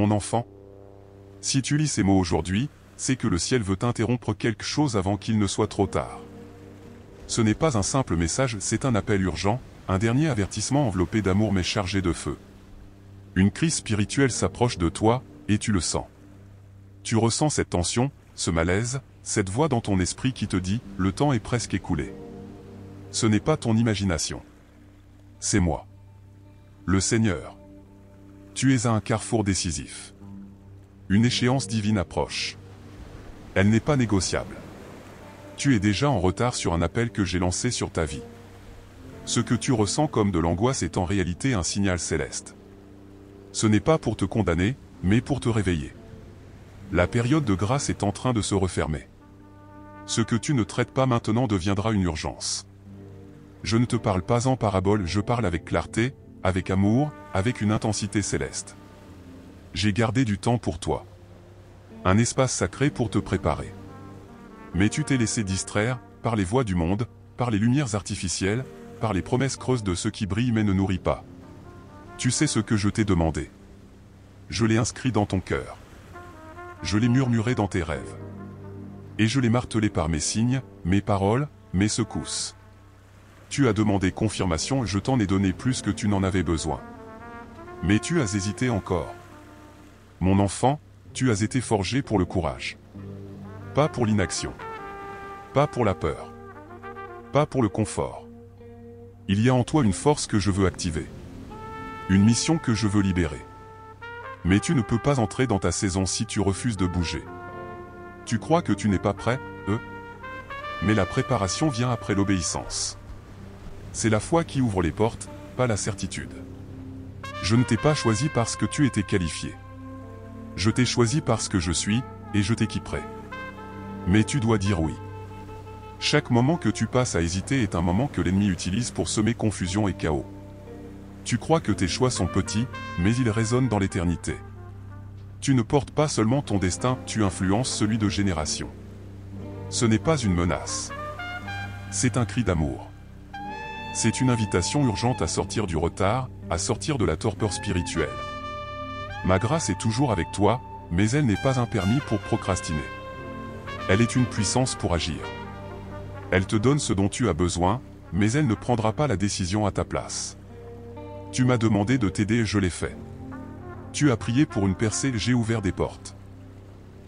Mon enfant, si tu lis ces mots aujourd'hui, c'est que le ciel veut interrompre quelque chose avant qu'il ne soit trop tard. Ce n'est pas un simple message, c'est un appel urgent, un dernier avertissement enveloppé d'amour mais chargé de feu. Une crise spirituelle s'approche de toi, et tu le sens. Tu ressens cette tension, ce malaise, cette voix dans ton esprit qui te dit « le temps est presque écoulé ». Ce n'est pas ton imagination. C'est moi. Le Seigneur. Tu es à un carrefour décisif. Une échéance divine approche. Elle n'est pas négociable. Tu es déjà en retard sur un appel que j'ai lancé sur ta vie. Ce que tu ressens comme de l'angoisse est en réalité un signal céleste. Ce n'est pas pour te condamner, mais pour te réveiller. La période de grâce est en train de se refermer. Ce que tu ne traites pas maintenant deviendra une urgence. Je ne te parle pas en parabole, je parle avec clarté, avec amour, avec une intensité céleste. J'ai gardé du temps pour toi. Un espace sacré pour te préparer. Mais tu t'es laissé distraire par les voix du monde, par les lumières artificielles, par les promesses creuses de ceux qui brillent mais ne nourrissent pas. Tu sais ce que je t'ai demandé. Je l'ai inscrit dans ton cœur. Je l'ai murmuré dans tes rêves. Et je l'ai martelé par mes signes, mes paroles, mes secousses. Tu as demandé confirmation, je t'en ai donné plus que tu n'en avais besoin. Mais tu as hésité encore. Mon enfant, tu as été forgé pour le courage. Pas pour l'inaction. Pas pour la peur. Pas pour le confort. Il y a en toi une force que je veux activer. Une mission que je veux libérer. Mais tu ne peux pas entrer dans ta saison si tu refuses de bouger. Tu crois que tu n'es pas prêt, Mais la préparation vient après l'obéissance. C'est la foi qui ouvre les portes, pas la certitude. Je ne t'ai pas choisi parce que tu étais qualifié. Je t'ai choisi parce que je suis, et je t'équiperai. Mais tu dois dire oui. Chaque moment que tu passes à hésiter est un moment que l'ennemi utilise pour semer confusion et chaos. Tu crois que tes choix sont petits, mais ils résonnent dans l'éternité. Tu ne portes pas seulement ton destin, tu influences celui de génération. Ce n'est pas une menace. C'est un cri d'amour. C'est une invitation urgente à sortir du retard, à sortir de la torpeur spirituelle. Ma grâce est toujours avec toi, mais elle n'est pas un permis pour procrastiner. Elle est une puissance pour agir. Elle te donne ce dont tu as besoin, mais elle ne prendra pas la décision à ta place. Tu m'as demandé de t'aider et je l'ai fait. Tu as prié pour une percée, j'ai ouvert des portes.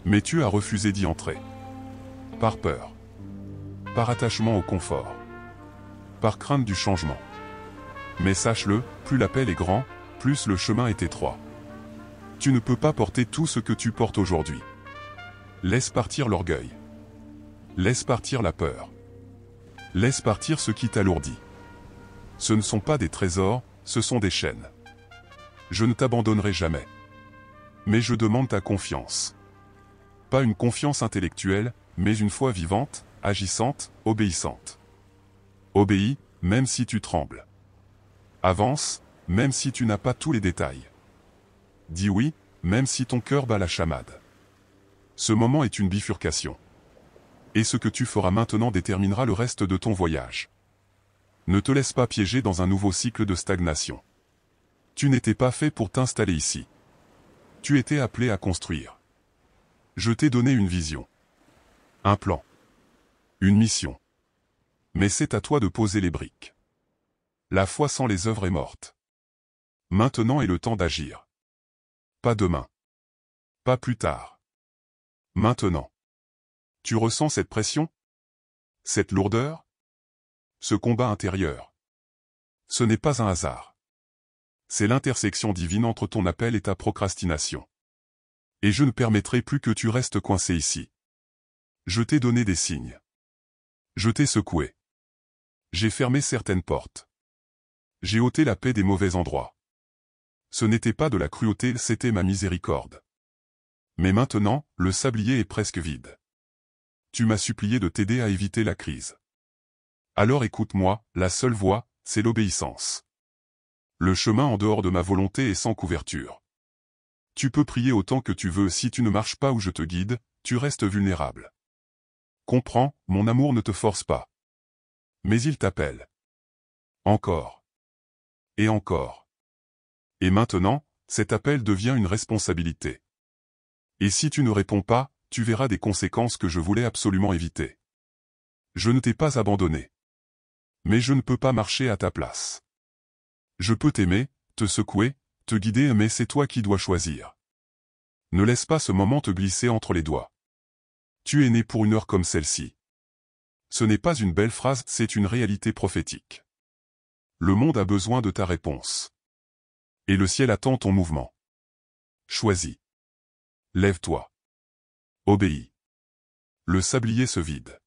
Mais tu as refusé d'y entrer. Par peur. Par attachement au confort. Par crainte du changement. Mais sache-le, plus l'appel est grand, plus le chemin est étroit. Tu ne peux pas porter tout ce que tu portes aujourd'hui. Laisse partir l'orgueil. Laisse partir la peur. Laisse partir ce qui t'alourdit. Ce ne sont pas des trésors, ce sont des chaînes. Je ne t'abandonnerai jamais. Mais je demande ta confiance. Pas une confiance intellectuelle, mais une foi vivante, agissante, obéissante. Obéis, même si tu trembles. Avance, même si tu n'as pas tous les détails. Dis oui, même si ton cœur bat la chamade. Ce moment est une bifurcation. Et ce que tu feras maintenant déterminera le reste de ton voyage. Ne te laisse pas piéger dans un nouveau cycle de stagnation. Tu n'étais pas fait pour t'installer ici. Tu étais appelé à construire. Je t'ai donné une vision. Un plan. Une mission. Mais c'est à toi de poser les briques. La foi sans les œuvres est morte. Maintenant est le temps d'agir. Pas demain. Pas plus tard. Maintenant. Tu ressens cette pression? Cette lourdeur? Ce combat intérieur? Ce n'est pas un hasard. C'est l'intersection divine entre ton appel et ta procrastination. Et je ne permettrai plus que tu restes coincé ici. Je t'ai donné des signes. Je t'ai secoué. J'ai fermé certaines portes. J'ai ôté la paix des mauvais endroits. Ce n'était pas de la cruauté, c'était ma miséricorde. Mais maintenant, le sablier est presque vide. Tu m'as supplié de t'aider à éviter la crise. Alors écoute-moi, la seule voie, c'est l'obéissance. Le chemin en dehors de ma volonté est sans couverture. Tu peux prier autant que tu veux, si tu ne marches pas où je te guide, tu restes vulnérable. Comprends, mon amour ne te force pas. Mais il t'appelle. Encore. Et encore. Et maintenant, cet appel devient une responsabilité. Et si tu ne réponds pas, tu verras des conséquences que je voulais absolument éviter. Je ne t'ai pas abandonné. Mais je ne peux pas marcher à ta place. Je peux t'aimer, te secouer, te guider, mais c'est toi qui dois choisir. Ne laisse pas ce moment te glisser entre les doigts. Tu es né pour une heure comme celle-ci. Ce n'est pas une belle phrase, c'est une réalité prophétique. Le monde a besoin de ta réponse. Et le ciel attend ton mouvement. Choisis. Lève-toi. Obéis. Le sablier se vide.